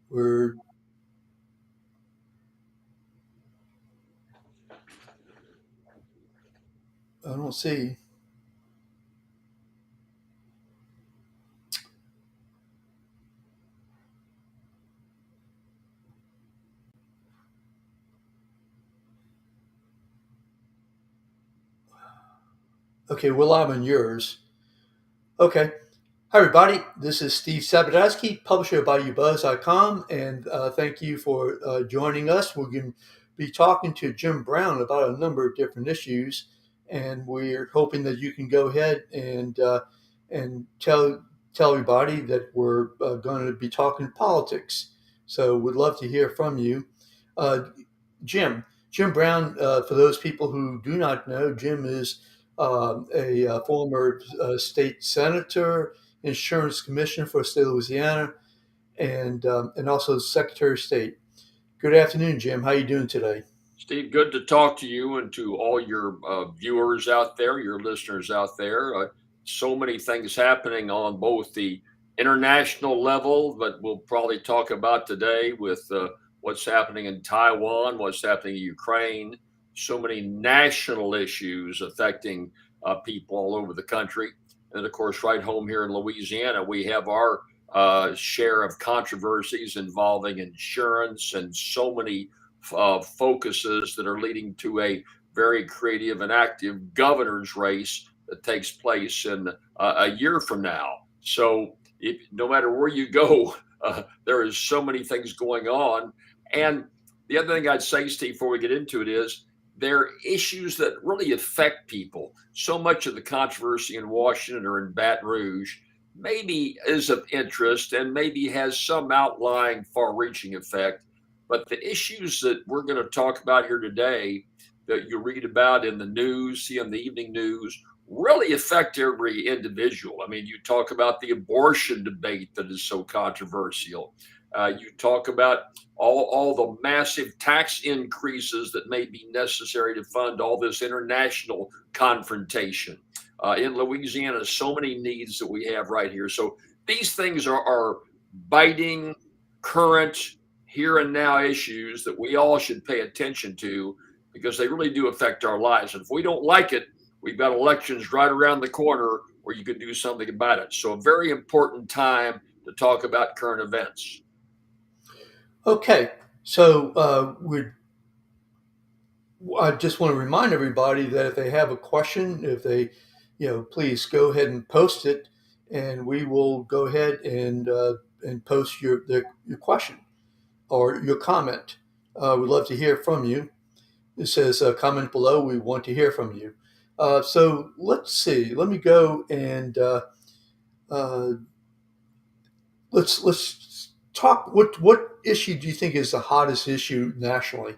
We're I don't see. Okay, we're live on yours. Okay. Hi, everybody. This is Steve Sabatowski, publisher of BayouBuzz.com, and thank you for joining us. We're going to be talking to Jim Brown about a number of different issues, and we're hoping that you can go ahead and tell everybody that we're going to be talking politics. So, we'd love to hear from you. Uh, Jim Brown, for those people who do not know, Jim is a former state senator, insurance commissioner for the state of Louisiana, and also Secretary of State. Good afternoon, Jim. How are you doing today? Steve, good to talk to you and to all your viewers out there, your listeners out there. So many things happening on both the international level, but we'll probably talk about today with what's happening in Taiwan, what's happening in Ukraine. So many national issues affecting people all over the country. And of course, right home here in Louisiana, we have our share of controversies involving insurance and so many focuses that are leading to a very creative and active governor's race that takes place in a year from now. So, no matter where you go, there is so many things going on. And the other thing I'd say, Steve, before we get into it is there are issues that really affect people. So much of the controversy in Washington or in Baton Rouge maybe is of interest and maybe has some outlying far reaching effect. But the issues that we're going to talk about here today, that you read about in the news, see on the evening news, really affect every individual. I mean, you talk about the abortion debate that is so controversial. You talk about all the massive tax increases that may be necessary to fund all this international confrontation. In Louisiana, so many needs that we have right here. So these things are biting, current, here and now issues that we all should pay attention to because they really do affect our lives. And if we don't like it, we've got elections right around the corner where you can do something about it. So a very important time to talk about current events. Okay, so I just want to remind everybody that if they have a question, if they, please go ahead and post it, and we will go ahead and post your question or your comment. We'd love to hear from you. It says comment below. We want to hear from you. So let's see. Let me go and uh, let's talk. What issue do you think is the hottest issue nationally?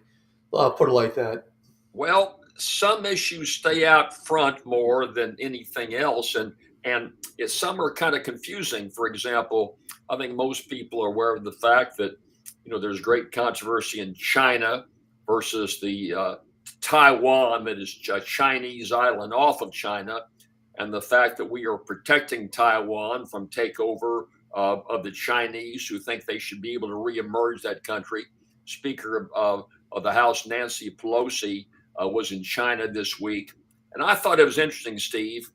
I'll put it like that. Well, some issues stay out front more than anything else, and some are kind of confusing. For example, I think most people are aware of the fact that there's great controversy in China versus the Taiwan, that is a Chinese island off of China, and the fact that we are protecting Taiwan from takeover of the Chinese who think they should be able to reemerge that country. Speaker of the House, Nancy Pelosi, was in China this week. And I thought it was interesting, Steve.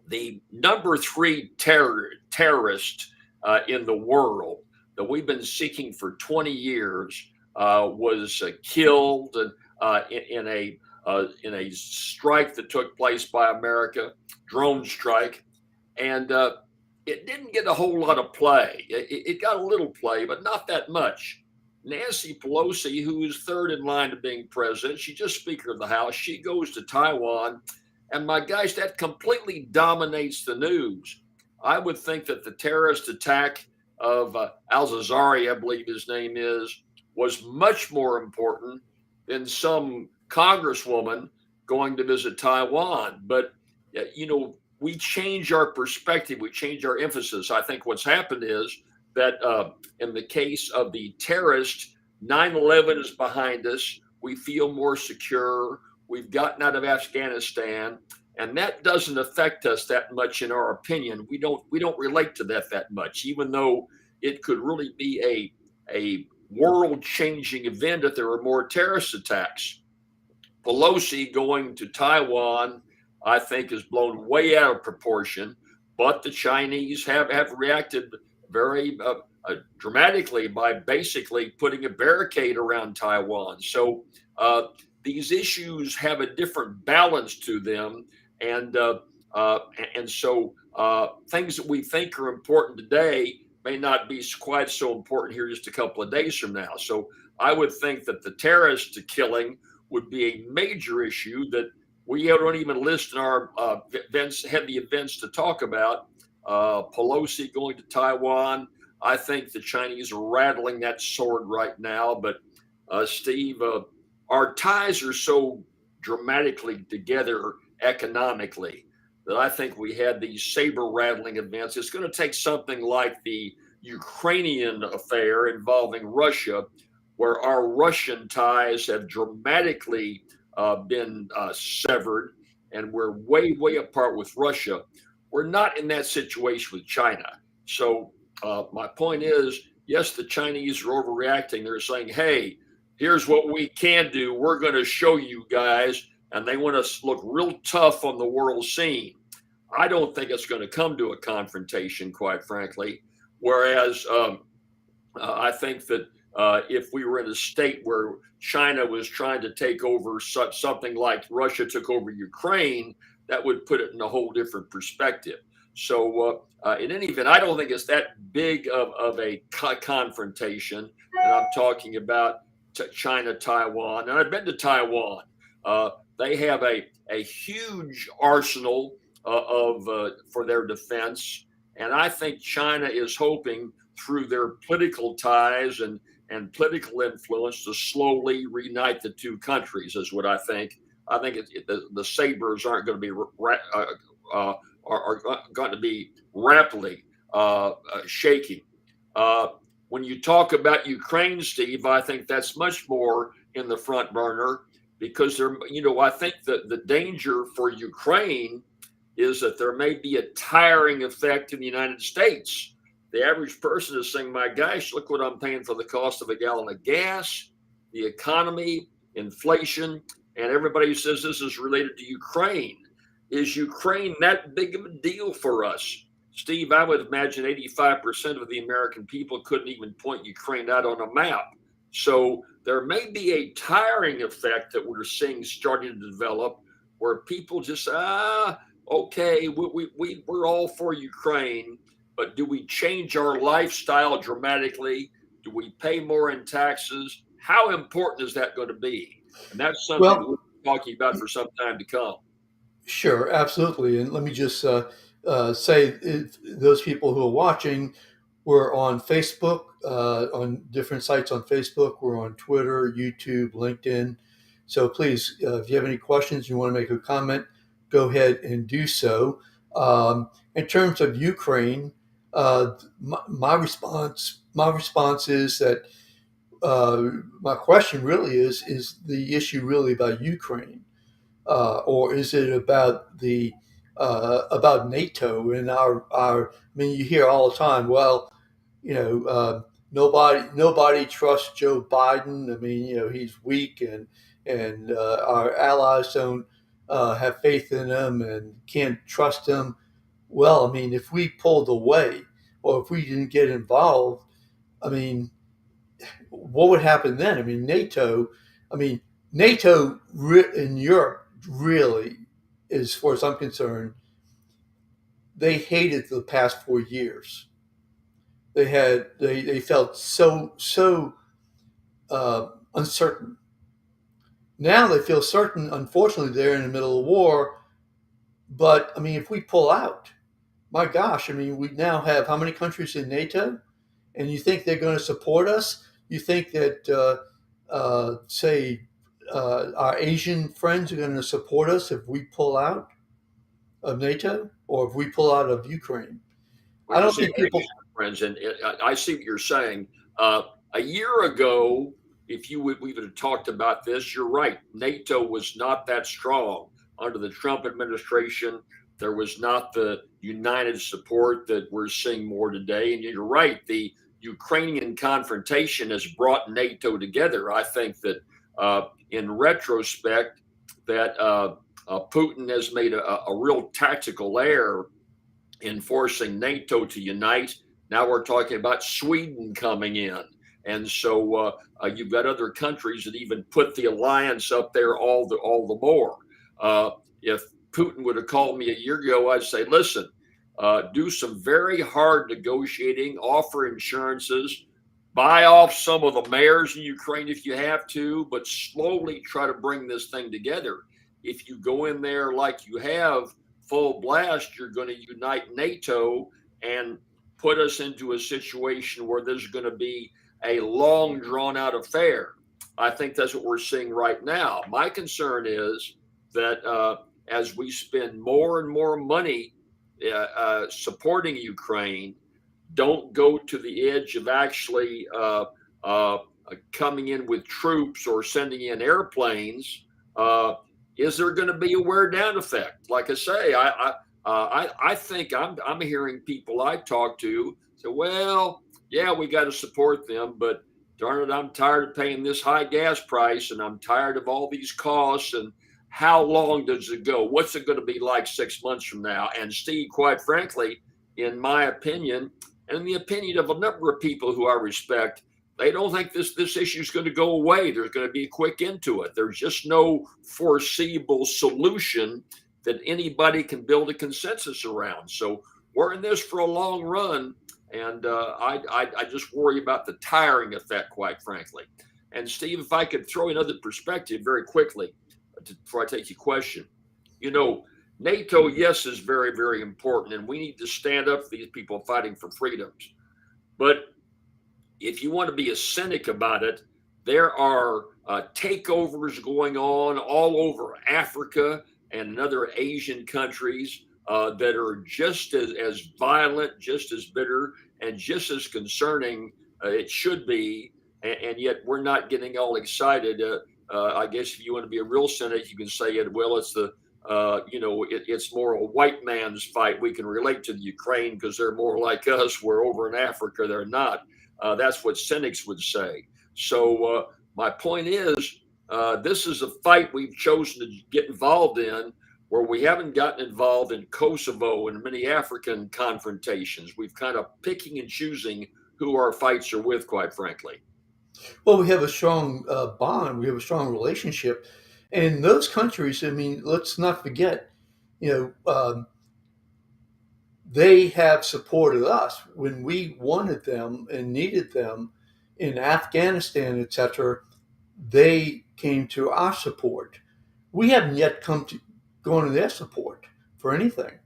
The number three terrorist in the world that we've been seeking for 20 years was killed in a strike that took place by America, drone strike, and it didn't get a whole lot of play. It got a little play, but not that much. Nancy Pelosi, who is third in line to being president, she's just Speaker of the House. She goes to Taiwan, and my gosh, that completely dominates the news. I would think that the terrorist attack of Al-Zawahiri, I believe his name is, was much more important than some congresswoman going to visit Taiwan. But, we change our perspective, we change our emphasis. I think what's happened is that in the case of the terrorist, 9/11 is behind us. We feel more secure. We've gotten out of Afghanistan, and that doesn't affect us that much in our opinion. We don't relate to that much, even though it could really be a world-changing event if there were more terrorist attacks. Pelosi going to Taiwan, I think, is blown way out of proportion. But the Chinese have reacted very dramatically by basically putting a barricade around Taiwan. So these issues have a different balance to them, and so things that we think are important today may not be quite so important here just a couple of days from now. So I would think that the terrorist killing would be a major issue that we don't even list in our events, heavy events to talk about. Pelosi going to Taiwan. I think the Chinese are rattling that sword right now. But Steve, our ties are so dramatically together economically that I think we had these saber rattling events. It's going to take something like the Ukrainian affair involving Russia, where our Russian ties have dramatically been severed, and we're way, way apart with Russia. We're not in that situation with China. So my point is, yes, the Chinese are overreacting. They're saying, hey, here's what we can do. We're going to show you guys. And they want us to look real tough on the world scene. I don't think it's going to come to a confrontation, quite frankly. Whereas I think that if we were in a state where China was trying to take over something like Russia took over Ukraine, that would put it in a whole different perspective. So in any event, I don't think it's that big of a confrontation. And I'm talking about China, Taiwan. And I've been to Taiwan. They have a huge arsenal for their defense. And I think China is hoping through their political ties and political influence to slowly reunite the two countries, is what I think. I think the sabers aren't going to be are going to be rapidly shaking. When you talk about Ukraine, Steve, I think that's much more in the front burner because I think that the danger for Ukraine is that there may be a tiring effect in the United States. The average person is saying, my gosh, look what I'm paying for the cost of a gallon of gas, the economy, inflation, and everybody says this is related to Ukraine. Is Ukraine that big of a deal for us? Steve, I would imagine 85% of the American people couldn't even point Ukraine out on a map. So there may be a tiring effect that we're seeing starting to develop where people just, okay, we're all for Ukraine, but do we change our lifestyle dramatically? Do we pay more in taxes? How important is that going to be? And that's something Well, we're talking about for some time to come. sure, absolutely. And let me just say, those people who are watching, we're on Facebook, on different sites on Facebook. We're on Twitter, YouTube, LinkedIn. So please, if you have any questions, you want to make a comment, go ahead and do so. In terms of Ukraine, my response is that my question really is the issue really about Ukraine? Or is it about about NATO and our? I mean, you hear all the time. Well, nobody trusts Joe Biden. I mean, he's weak, and our allies don't have faith in him and can't trust him. Well, I mean, if we pulled away or if we didn't get involved, I mean, what would happen then? I mean, NATO in Europe really, as far as I'm concerned, they hated the past 4 years. They felt so uncertain. Now they feel certain. Unfortunately, they're in the middle of war. But I mean, if we pull out, my gosh, I mean, we now have how many countries in NATO? And you think they're going to support us? You think that, say, our Asian friends are going to support us if we pull out of NATO or if we pull out of Ukraine? When I you don't say think people. friends, and I see what you're saying. A year ago, if we would have talked about this, you're right. NATO was not that strong under the Trump administration. There was not the united support that we're seeing more today. And you're right. The Ukrainian confrontation has brought NATO together. I think that in retrospect, that Putin has made a real tactical error in forcing NATO to unite. Now we're talking about Sweden coming in. And so you've got other countries that even put the alliance up there all the more. If Putin would have called me a year ago, I'd say, listen, do some very hard negotiating, offer insurances, buy off some of the mayors in Ukraine if you have to, but slowly try to bring this thing together. If you go in there like you have, full blast, you're going to unite NATO and put us into a situation where there's going to be a long, drawn out affair. I think that's what we're seeing right now. My concern is that as we spend more and more money supporting Ukraine, don't go to the edge of actually coming in with troops or sending in airplanes. Is there going to be a wear down effect? Like I say, I think I'm hearing people I talk to say, well, yeah, we got to support them, but darn it, I'm tired of paying this high gas price, and I'm tired of all these costs. And how long does it go? What's it going to be like 6 months from now? And Steve, quite frankly, in my opinion, and in the opinion of a number of people who I respect, they don't think this issue is going to go away. There's going to be a quick end to it. There's just no foreseeable solution that anybody can build a consensus around. So we're in this for a long run, and I just worry about the tiring effect, quite frankly. And Steve, if I could throw another perspective very quickly before I take your question, NATO, yes, is very, very important, and we need to stand up for these people fighting for freedoms. But if you want to be a cynic about it, there are takeovers going on all over Africa and other Asian countries that are just as violent, just as bitter, and just as concerning. It should be, and yet we're not getting all excited. I guess if you want to be a real cynic, you can say it. Well, it's it's more a white man's fight. We can relate to the Ukraine because they're more like us. We're over in Africa; they're not. That's what cynics would say. So my point is, this is a fight we've chosen to get involved in, where we haven't gotten involved in Kosovo and many African confrontations. We've kind of picking and choosing who our fights are with, quite frankly. Well, we have a strong bond. We have a strong relationship, and in those countries, I mean, let's not forget, you know, they have supported us when we wanted them and needed them in Afghanistan, etc. They came to our support. We haven't yet come to going to their support for anything,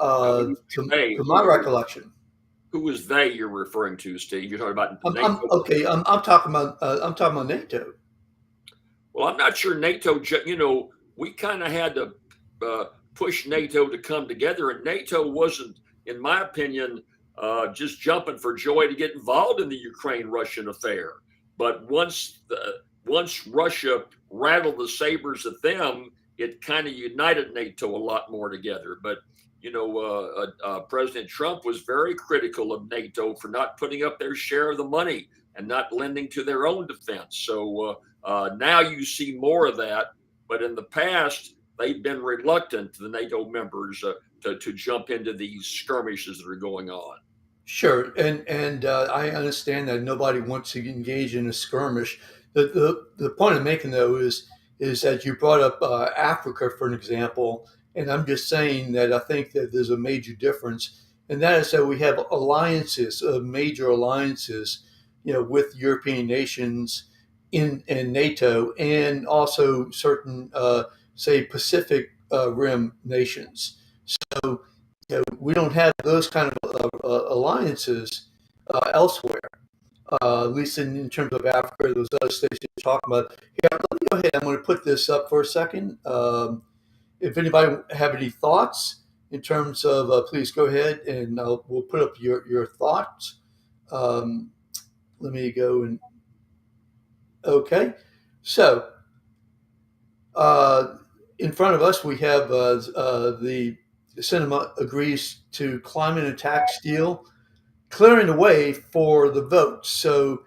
to my recollection. Who was they you're referring to, Steve? You're talking about I'm NATO? okay. I'm talking about NATO. Well, I'm not sure NATO. We kind of had to push NATO to come together, and NATO wasn't, in my opinion, just jumping for joy to get involved in the Ukraine-Russian affair. But once Russia rattled the sabers at them, it kind of united NATO a lot more together. But President Trump was very critical of NATO for not putting up their share of the money and not lending to their own defense. So now you see more of that. But in the past, they've been reluctant, the NATO members, to jump into these skirmishes that are going on. Sure, and I understand that nobody wants to engage in a skirmish. The point I'm making though is that you brought up Africa for an example, and I'm just saying that I think that there's a major difference, and that is that we have alliances, major alliances, with European nations in NATO, and also certain say Pacific Rim nations. So we don't have those kind of alliances elsewhere, at least in terms of Africa, those other states you're talking about. Yeah, let me go ahead. I'm going to put this up for a second. If anybody have any thoughts in terms of, please go ahead and we'll put up your thoughts. Let me go and, okay. So in front of us, we have the Senate agrees to climate and tax deal. clearing the way for the vote. So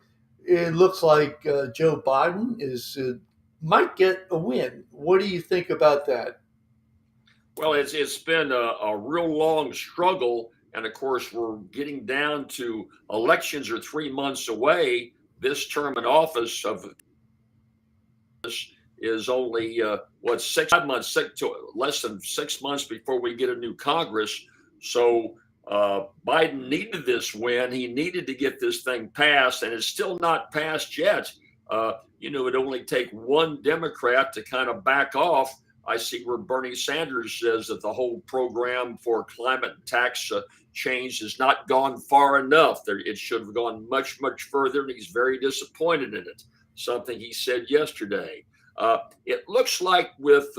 it looks like Joe Biden is might get a win. What do you think about that? Well, it's been a real long struggle, and of course, we're getting down to elections are 3 months away. This term in office of this is only what 6 months, to less than 6 months before we get a new Congress. So Biden needed this win. He needed to get this thing passed, and it's still not passed yet. It'd only take one Democrat to kind of back off. I see where Bernie Sanders says that the whole program for climate tax change has not gone far enough. It should have gone much, much further, and he's very disappointed in it. Something he said yesterday. It looks like with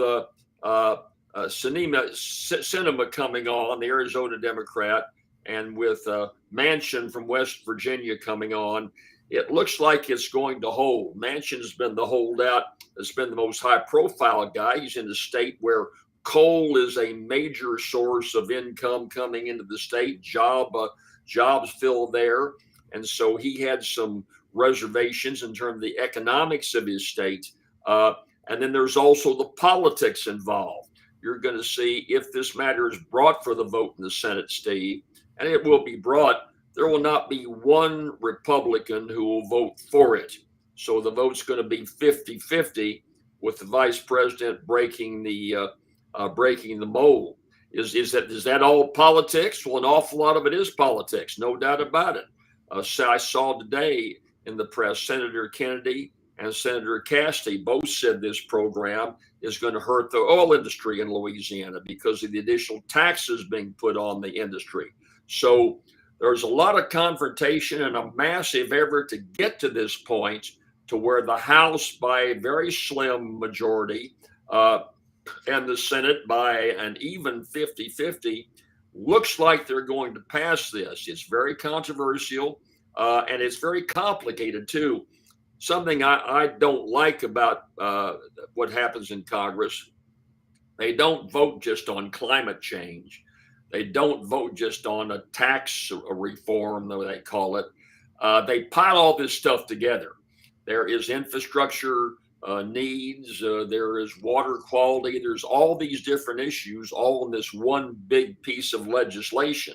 Sinema coming on, the Arizona Democrat, and with Manchin from West Virginia coming on, it looks like it's going to hold. Manchin's been the holdout, has been the most high-profile guy. He's in a state where coal is a major source of income coming into the state. Jobs fill there, and so he had some reservations in terms of the economics of his state. And then there's also the politics involved. You're going to see if this matter is brought for the vote in the Senate, Steve, and it will be brought, there will not be one Republican who will vote for it. So the vote's going to be 50-50 with the vice president breaking the mold. Is that all politics? Well, an awful lot of it is politics, no doubt about it. So I saw today in the press, Senator Kennedy and Senator Cassidy both said this program is going to hurt the oil industry in Louisiana because of the additional taxes being put on the industry. So there's a lot of confrontation and a massive effort to get to this point to where the House, by a very slim majority, and the Senate by an even 50-50, looks like they're going to pass this. It's very controversial, and it's very complicated, too. Something I don't like about what happens in Congress, they don't vote just on climate change. They don't vote just on a tax reform, though they call it. They pile all this stuff together. There is infrastructure needs, there is water quality, there's all these different issues all in this one big piece of legislation.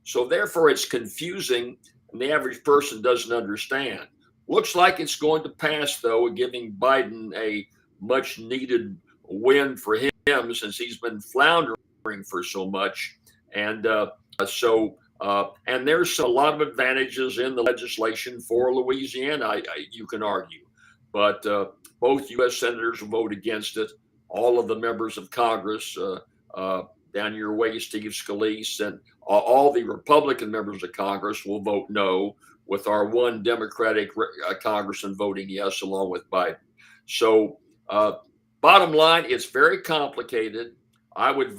So therefore it's confusing and the average person doesn't understand. Looks like it's going to pass, though, giving Biden a much needed win for him since he's been floundering for so much. And and there's a lot of advantages in the legislation for Louisiana, you can argue. But both U.S. senators will vote against it. All of the members of Congress, down your way, Steve Scalise, and all the Republican members of Congress will vote no, with our one Democratic congressman voting yes, along with Biden. So, bottom line, it's very complicated. I would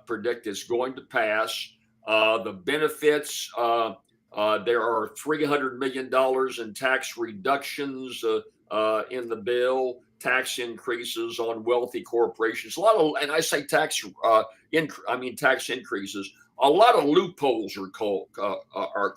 predict it's going to pass. The benefits, there are $300 million in tax reductions in the bill, tax increases on wealthy corporations. A lot of, and I say tax increases. A lot of loopholes are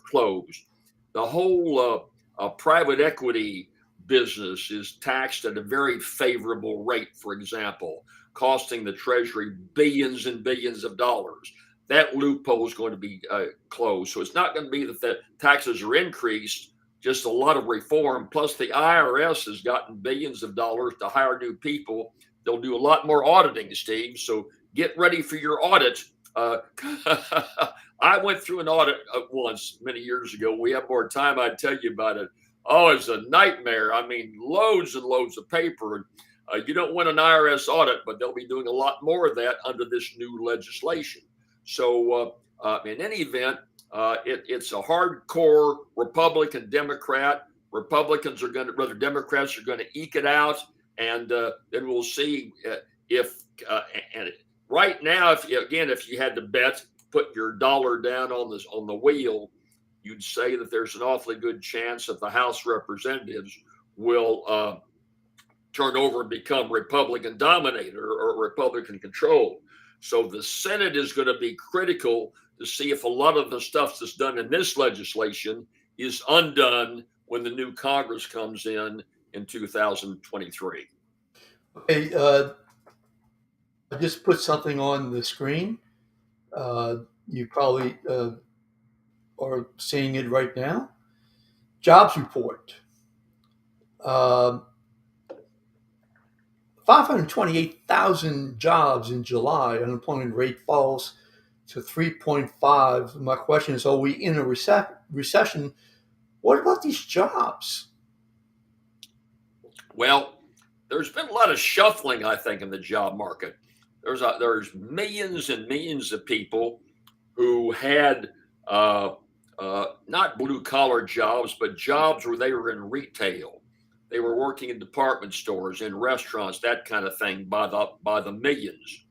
closed. The whole private equity business is taxed at a very favorable rate, for example, costing the Treasury billions and billions of dollars. That loophole is going to be closed. So it's not going to be that the taxes are increased, just a lot of reform. Plus, the IRS has gotten billions of dollars to hire new people. They'll do a lot more auditing, Steve. So get ready for your audit. I went through an audit once many years ago. We have more time, I'd tell you about it. Oh, it's a nightmare. I mean, loads and loads of paper. You don't win an IRS audit, but they'll be doing a lot more of that under this new legislation. So in any event, it's a hardcore Republican Democrat. Democrats are going to eke it out, and then we'll see if right now, if you had to bet, put your dollar down on the wheel, you'd say that there's an awfully good chance that the House Representatives will turn over and become Republican dominated or Republican controlled. So the Senate is going to be critical to see if a lot of the stuff that's done in this legislation is undone when the new Congress comes in 2023. Okay, I just put something on the screen. You probably are seeing it right now. Jobs report. Uh, 528,000 jobs in July. Unemployment rate falls to 3.5. My question is, are we in a recession? What about these jobs? Well, there's been a lot of shuffling, I think, in the job market. There's millions and millions of people who had uh, not blue collar jobs, but jobs where they were in retail. They were working in department stores, in restaurants, that kind of thing, by the millions.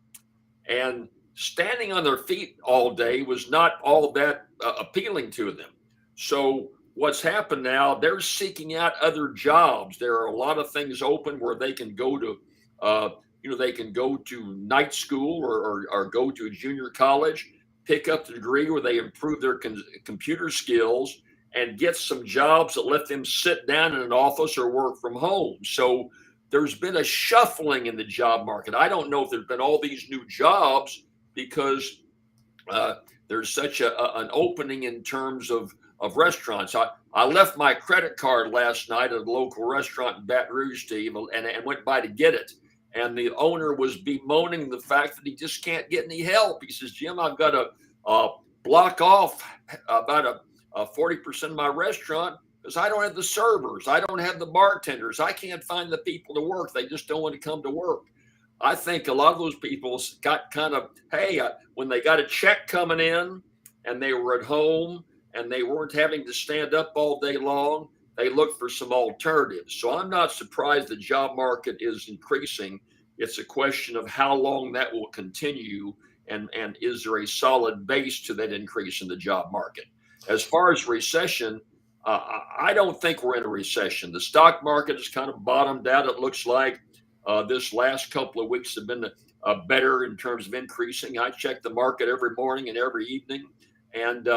And standing on their feet all day was not all that appealing to them. So what's happened now? They're seeking out other jobs. There are a lot of things open where they can go to. Uh, they can go to night school or go to a junior college, pick up the degree where they improve their computer skills and get some jobs that let them sit down in an office or work from home. So there's been a shuffling in the job market. I don't know if there's been all these new jobs because uh, there's such an opening in terms of restaurants. I left my credit card last night at a local restaurant in Baton Rouge, Steve, and went by to get it. And the owner was bemoaning the fact that he just can't get any help. He says, Jim, I've got to block off about 40% of my restaurant because I don't have the servers. I don't have the bartenders. I can't find the people to work. They just don't want to come to work. I think a lot of those people got kind of, hey, when they got a check coming in and they were at home and they weren't having to stand up all day long, they looked for some alternatives. So I'm not surprised the job market is increasing. It's a question of how long that will continue and is there a solid base to that increase in the job market. As far as recession, I don't think we're in a recession. The stock market has kind of bottomed out, it looks like. This last couple of weeks have been better in terms of increasing. I check the market every morning and every evening. And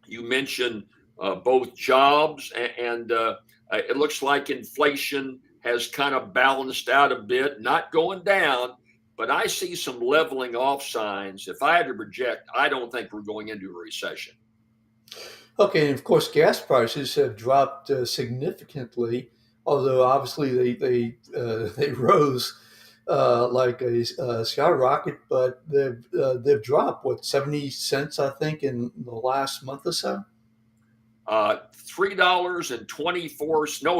you mentioned both jobs and it looks like inflation has kind of balanced out a bit, not going down, but I see some leveling off signs. If I had to project, I don't think we're going into a recession. Okay, and of course, gas prices have dropped significantly, although obviously they rose like a skyrocket, but they've dropped what 70 cents I think in the last month or so.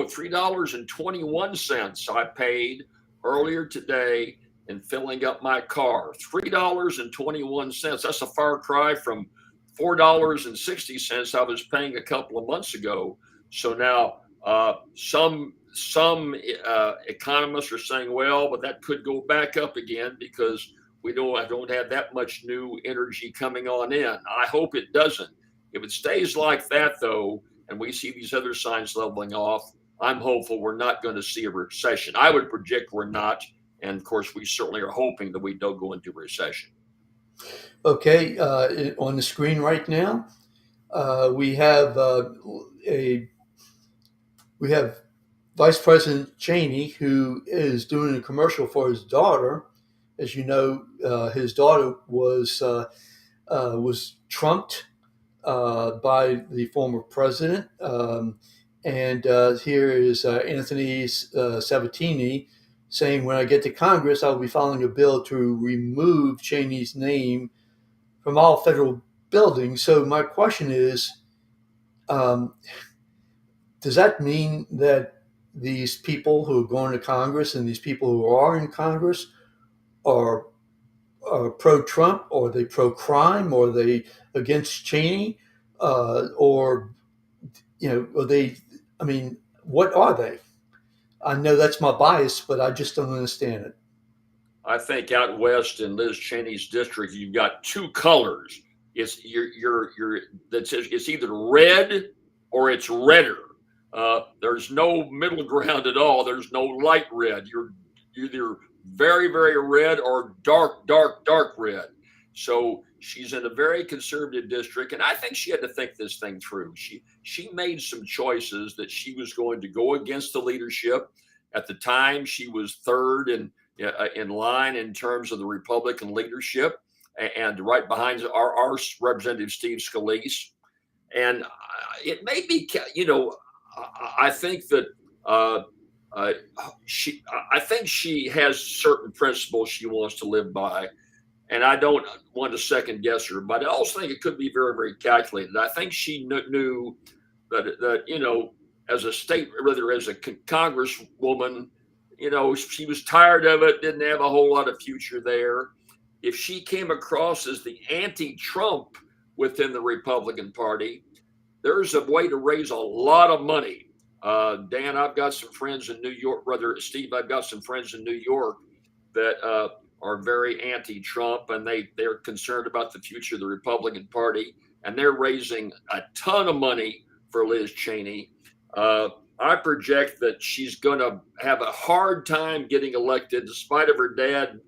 $3.21 I paid earlier today in filling up my car. $3.21. That's a far cry from $4.60 I was paying a couple of months ago. So now some economists are saying, well, but that could go back up again because I don't have that much new energy coming on in. I hope it doesn't. If it stays like that, though, and we see these other signs leveling off, I'm hopeful we're not going to see a recession. I would predict we're not. And of course, we certainly are hoping that we don't go into a recession. Okay, on the screen right now, we have a we have Vice President Cheney who is doing a commercial for his daughter. As you know, his daughter was trumped by the former president. And here is Anthony Sabatini saying, when I get to Congress, I'll be filing a bill to remove Cheney's name from all federal buildings. So my question is, um, does that mean that these people who are going to Congress and these people who are in Congress are pro-Trump, or are they pro-crime, or are they against Cheney, or are they? I mean, what are they? I know that's my bias, but I just don't understand it. I think out west in Liz Cheney's district, you've got two colors. It's you're that says it's either red or it's redder. There's no middle ground at all. There's no light red. You're either very red or dark red. So she's in a very conservative district, and I think she had to think this thing through. She made some choices that she was going to go against the leadership. At the time, she was third in line in terms of the Republican leadership, and right behind our Representative Steve Scalise. And it may be, I think that uh, uh, I think she has certain principles she wants to live by, and I don't want to second guess her, but I also think it could be very, very calculated. I think she knew that as a state, rather as a congresswoman, she was tired of it, didn't have a whole lot of future there. If she came across as the anti-Trump within the Republican Party, there's a way to raise a lot of money. Dan, I've got some friends in New York. Brother Steve, I've got some friends in New York that are very anti-Trump, and they're concerned about the future of the Republican Party, and they're raising a ton of money for Liz Cheney. I project that she's going to have a hard time getting elected, despite of her dad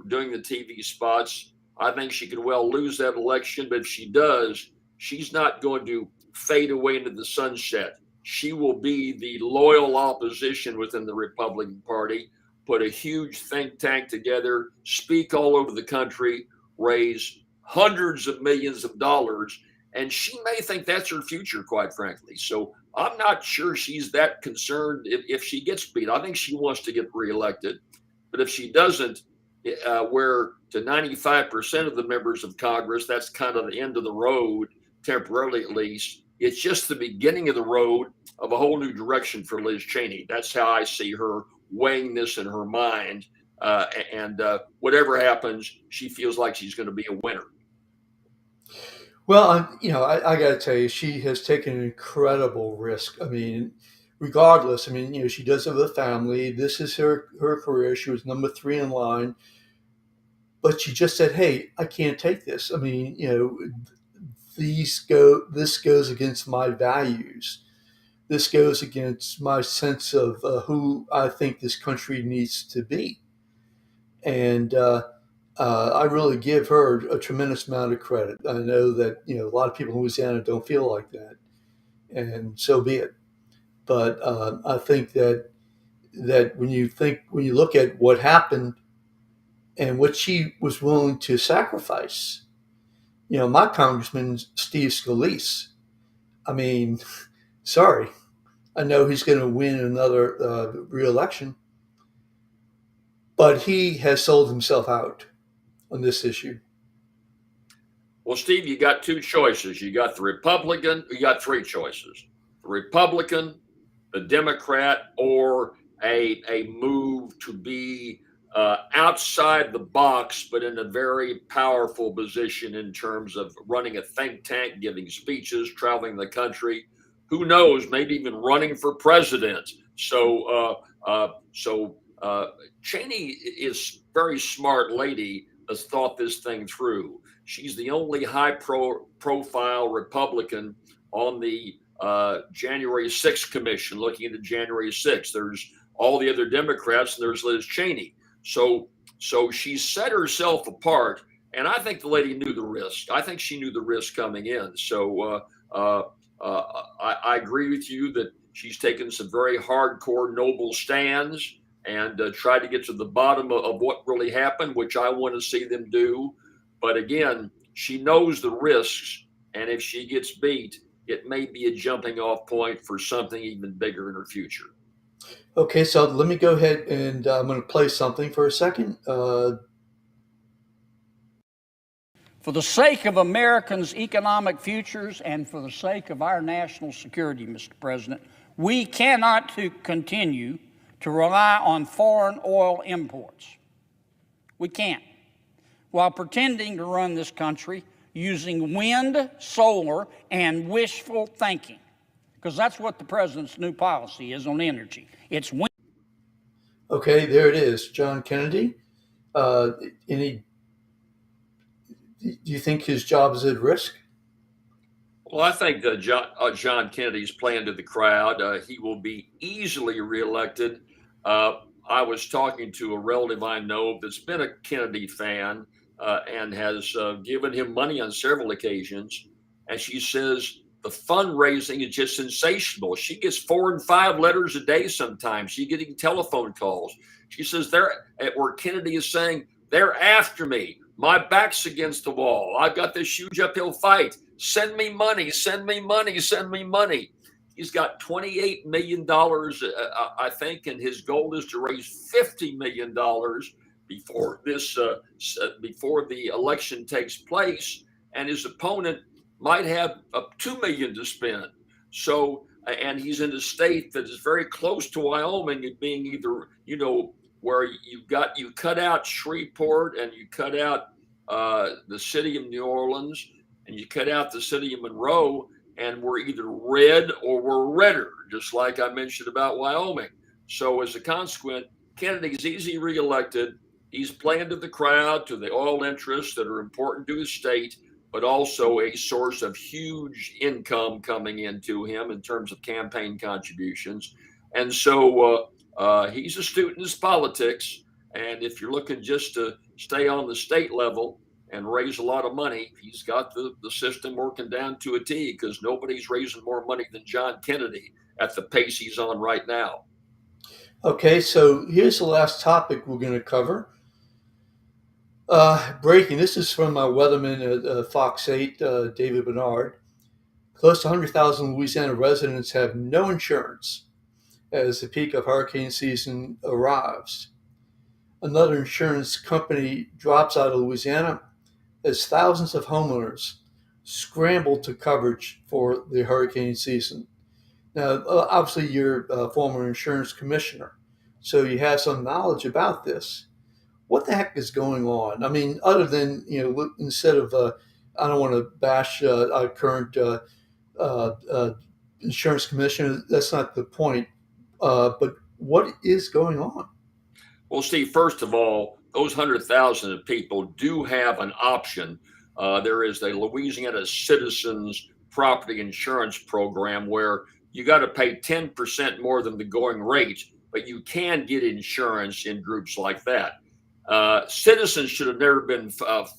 doing the TV spots. I think she could well lose that election, but if she does, she's not going to fade away into the sunset. She will be the loyal opposition within the Republican Party, put a huge think tank together, speak all over the country, raise hundreds of millions of dollars, and she may think that's her future, quite frankly. So I'm not sure she's that concerned if she gets beat. I think she wants to get reelected, but if she doesn't, where to 95% of the members of Congress, that's kind of the end of the road, temporarily at least. It's just the beginning of the road of a whole new direction for Liz Cheney. That's how I see her weighing this in her mind. And whatever happens, she feels like she's going to be a winner. Well, I got to tell you, she has taken an incredible risk. I mean, regardless, she does have a family. This is her career. She was number 3 in line, but she just said, "Hey, I can't take this. This goes against my values. This goes against my sense of who I think this country needs to be." And I really give her a tremendous amount of credit. I know that a lot of people in Louisiana don't feel like that, and so be it. But I think that when you look at what happened and what she was willing to sacrifice, my congressman Steve Scalise. I mean, sorry, I know he's going to win another re-election, but he has sold himself out on this issue. Well, Steve, you got 2 choices. You got the Republican, you got 3 choices. The Republican, the Democrat, or a move to be outside the box, but in a very powerful position in terms of running a think tank, giving speeches, traveling the country. Who knows? Maybe even running for president. So Cheney is a very smart lady. Has thought this thing through. She's the only high-profile Republican on the January 6th commission looking into January 6th. There's all the other Democrats, and there's Liz Cheney. So she set herself apart, and I think the lady knew the risk. I think she knew the risk coming in. So I agree with you that she's taken some very hardcore, noble stands and tried to get to the bottom of what really happened, which I want to see them do. But again, she knows the risks, and if she gets beat, it may be a jumping off point for something even bigger in her future. Okay, so let me go ahead and I'm going to play something for a second. For the sake of Americans' economic futures and for the sake of our national security, Mr. President, we cannot continue to rely on foreign oil imports. We can't. While pretending to run this country using wind, solar, and wishful thinking, because that's what the president's new policy is on energy. It's wind. Okay, there it is, John Kennedy. Do you think his job is at risk? Well, I think that John Kennedy's playing to the crowd. He will be easily reelected. I was talking to a relative I know that's been a Kennedy fan, and has given him money on several occasions. And she says the fundraising is just sensational. She gets 4 and 5 letters a day sometimes. She's getting telephone calls. She says where Kennedy is saying, they're after me. My back's against the wall. I've got this huge uphill fight. Send me money, send me money, send me money. He's got $28 million, I think, and his goal is to raise $50 million before before the election takes place, and his opponent might have up $2 million to spend. So, and he's in a state that is very close to Wyoming, it being either where you cut out Shreveport and you cut out the city of New Orleans and you cut out the city of Monroe, and we're either red or we're redder, just like I mentioned about Wyoming. So as a consequence, Kennedy's easily reelected. He's playing to the crowd, to the oil interests that are important to his state, but also a source of huge income coming into him in terms of campaign contributions. And so he's astute in his politics. And if you're looking just to stay on the state level and raise a lot of money, he's got the system working down to a T, because nobody's raising more money than John Kennedy at the pace he's on right now. Okay, so here's the last topic we're going to cover. Breaking. This is from my weatherman at Fox 8, David Bernard. Close to 100,000 Louisiana residents have no insurance as the peak of hurricane season arrives. Another insurance company drops out of Louisiana as thousands of homeowners scramble to coverage for the hurricane season. Now, obviously, you're a former insurance commissioner, so you have some knowledge about this. What the heck is going on? I mean, other than, instead of, I don't want to bash our current insurance commissioner, that's not the point. But what is going on? Well, Steve, first of all, those 100,000 people do have an option. There is a Louisiana Citizens Property Insurance Program where you got to pay 10% more than the going rate, but you can get insurance in groups like that. Citizens should have never been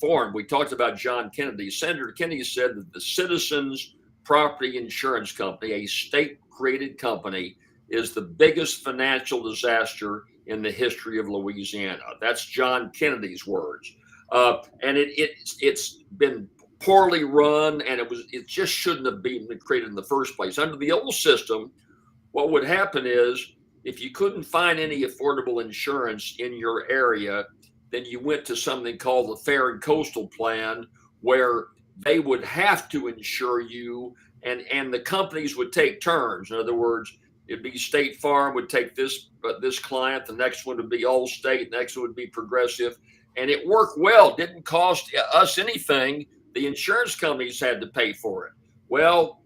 formed. We talked about John Kennedy. Senator Kennedy said that the Citizens Property Insurance Company, a state-created company, is the biggest financial disaster in the history of Louisiana. That's John Kennedy's words. And it's been poorly run, and it just shouldn't have been created in the first place. Under the old system, what would happen is if you couldn't find any affordable insurance in your area, then you went to something called the Fair and Coastal Plan, where they would have to insure you, and the companies would take turns. In other words, it'd be State Farm would take this client, the next one would be Allstate, the next one would be Progressive, and it worked well. Didn't cost us anything. The insurance companies had to pay for it. Well,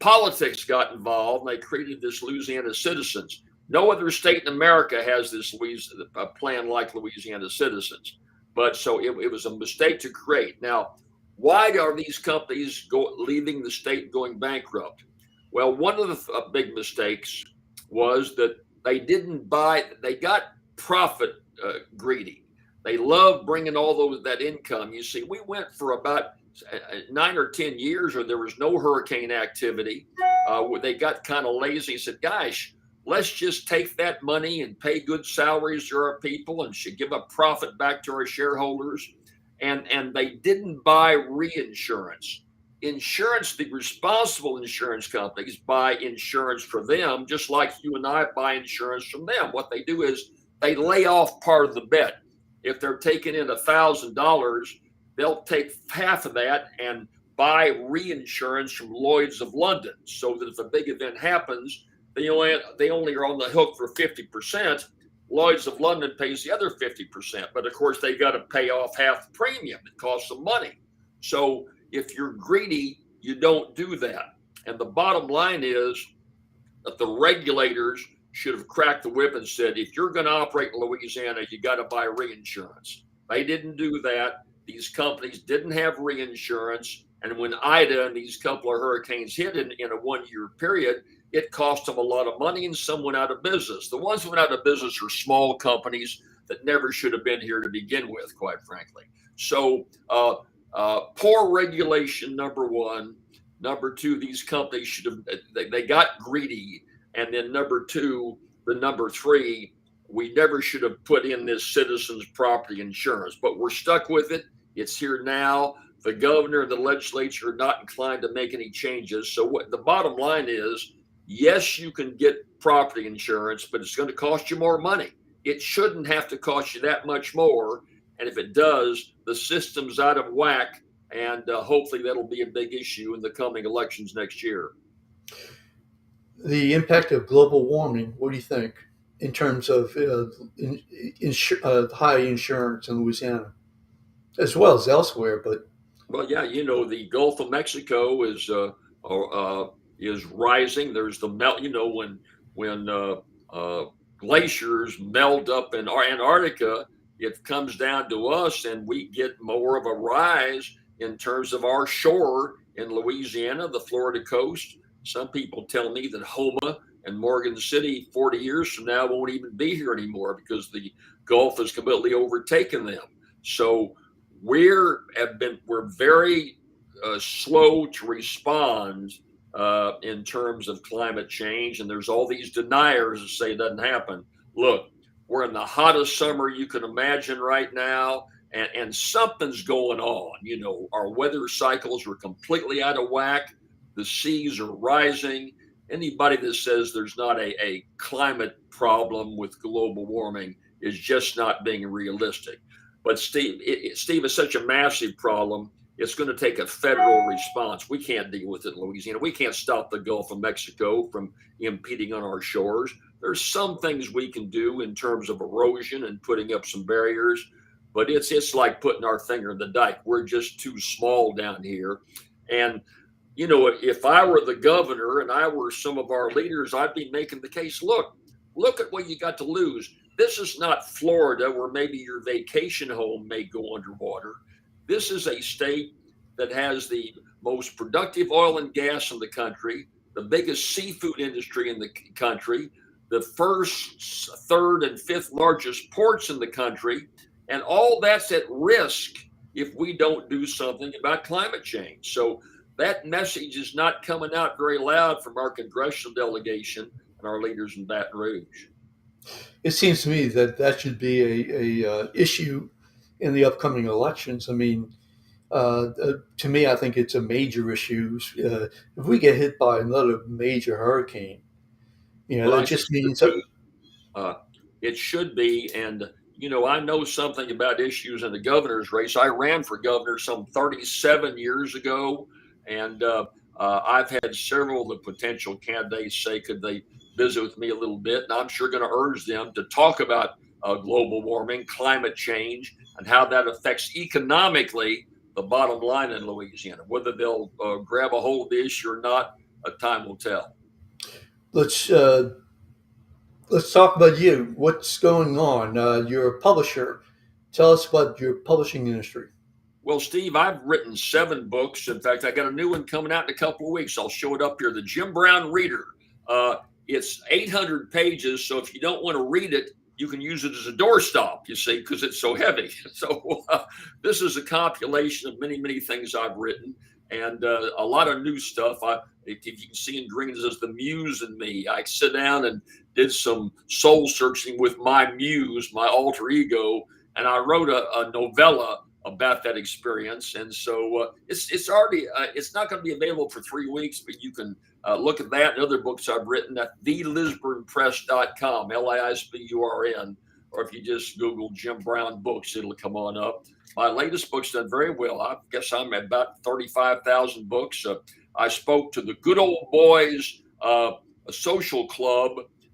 politics got involved, and they created this Louisiana Citizens. No other state in America has this plan like Louisiana Citizens. But so it was a mistake to create. Now, why are these companies leaving the state, going bankrupt? Well, one of the big mistakes was that they got profit greedy. They love bringing all that income. You see, we went for about 9 or 10 years where there was no hurricane activity. They got kind of lazy, said, gosh, let's just take that money and pay good salaries to our people and should give a profit back to our shareholders. And they didn't buy reinsurance. The responsible insurance companies buy insurance for them, just like you and I buy insurance from them. What they do is they lay off part of the bet. If they're taking in $1,000, they'll take half of that and buy reinsurance from Lloyd's of London, so that if a big event happens, they only are on the hook for 50%. Lloyd's of London pays the other 50%, but of course they got to pay off half the premium. It costs them money. So if you're greedy, you don't do that. And the bottom line is that the regulators should have cracked the whip and said, if you're going to operate in Louisiana, you got to buy reinsurance. They didn't do that. These companies didn't have reinsurance. And when Ida and these couple of hurricanes hit in a 1 year period, it cost them a lot of money, and some went out of business. The ones who went out of business are small companies that never should have been here to begin with, quite frankly. So poor regulation, number one. Number two, these companies should have, they got greedy. And then number three, we never should have put in this citizens property insurance, but we're stuck with it. It's here now. The governor and the legislature are not inclined to make any changes. So what the bottom line is, yes, you can get property insurance, but it's going to cost you more money. It shouldn't have to cost you that much more. And if it does, the system's out of whack. And hopefully that'll be a big issue in the coming elections next year. The impact of global warming, what do you think in terms of high insurance in Louisiana, as well as elsewhere? But well, yeah, the Gulf of Mexico is rising. There's the melt. When glaciers melt up in Antarctica, it comes down to us, and we get more of a rise in terms of our shore in Louisiana, the Florida coast. Some people tell me that Houma and Morgan City 40 years from now won't even be here anymore because the Gulf has completely overtaken them. So we're very slow to respond in terms of climate change. And there's all these deniers that say it doesn't happen. Look, we're in the hottest summer you can imagine right now. And something's going on. Our weather cycles are completely out of whack. The seas are rising. Anybody that says there's not a climate problem with global warming is just not being realistic. But Steve, it's such a massive problem. It's going to take a federal response. We can't deal with it in Louisiana. We can't stop the Gulf of Mexico from impeding on our shores. There's some things we can do in terms of erosion and putting up some barriers. But it's like putting our finger in the dike. We're just too small down here. And, if I were the governor and I were some of our leaders, I'd be making the case, look at what you got to lose. This is not Florida where maybe your vacation home may go underwater. This is a state that has the most productive oil and gas in the country, the biggest seafood industry in the country, the first, third, and fifth largest ports in the country. And all that's at risk if we don't do something about climate change. So that message is not coming out very loud from our congressional delegation and our leaders in Baton Rouge. it seems to me that should be a issue in the upcoming elections. I mean, to me, I think it's a major issue. If we get hit by another major hurricane, that just means it should be. And I know something about issues in the governor's race. I ran for governor some 37 years ago, and I've had several of the potential candidates say, could they visit with me a little bit? And I'm sure going to urge them to talk about global warming, climate change, and how that affects economically the bottom line in Louisiana. Whether they'll grab a hold of the issue or not, time will tell. Let's talk about you. What's going on? You're a publisher. Tell us about your publishing industry. Well, Steve, I've written 7 books. In fact, I got a new one coming out in a couple of weeks. I'll show it up here. The Jim Brown Reader. It's 800 pages, so if you don't want to read it, you can use it as a doorstop, you see, because it's so heavy. So this is a compilation of many, many things I've written, and a lot of new stuff. If you can see in green, it says the muse in me. I sit down and did some soul searching with my muse, my alter ego, and I wrote a novella about that experience. And so it's already, it's not going to be available for 3 weeks, but you can look at that and other books I've written at thelisburnpress.com, LISBURN, or if you just Google Jim Brown books, it'll come on up. My latest book's done very well. I guess I'm at about 35,000 books. I spoke to the Good Old Boys, a social club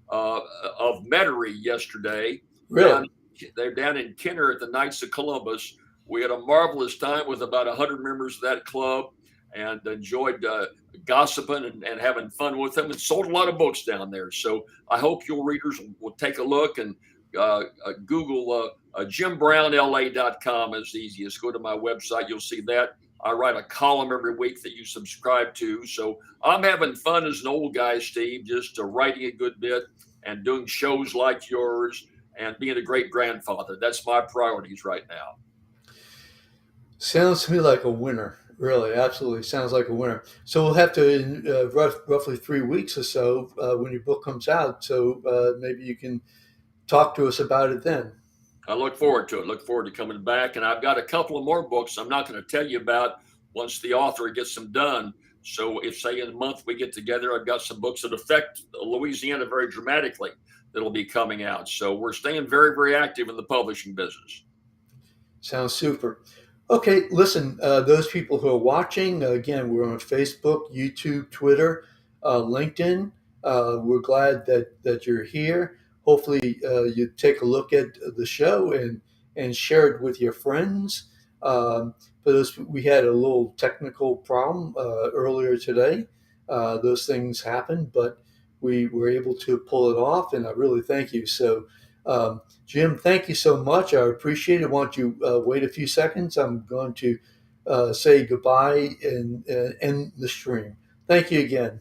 of Metairie yesterday. Really? They're down in Kenner at the Knights of Columbus. We had a marvelous time with about 100 members of that club and enjoyed gossiping and having fun with them, and sold a lot of books down there. So I hope your readers will take a look and Google jimbrownla.com is the easiest. Go to my website. You'll see that. I write a column every week that you subscribe to. So I'm having fun as an old guy, Steve, just writing a good bit and doing shows like yours and being a great grandfather. That's my priorities right now. Sounds to me like a winner. Really, absolutely sounds like a winner. So we'll have to in roughly 3 weeks or so when your book comes out. So maybe you can talk to us about it then. I look forward to it. Look forward to coming back. And I've got a couple of more books I'm not going to tell you about once the author gets them done. So if, say, in a month we get together, I've got some books that affect Louisiana very dramatically that'll be coming out. So we're staying very, very active in the publishing business. Sounds super. Okay, listen, those people who are watching, again, we're on Facebook, YouTube, Twitter, LinkedIn. We're glad that you're here. Hopefully, you take a look at the show and share it with your friends. For those, we had a little technical problem earlier today. Those things happen, but we were able to pull it off, and I really thank you. So, Jim, thank you so much. I appreciate it. Why don't you wait a few seconds? I'm going to say goodbye and end the stream. Thank you again.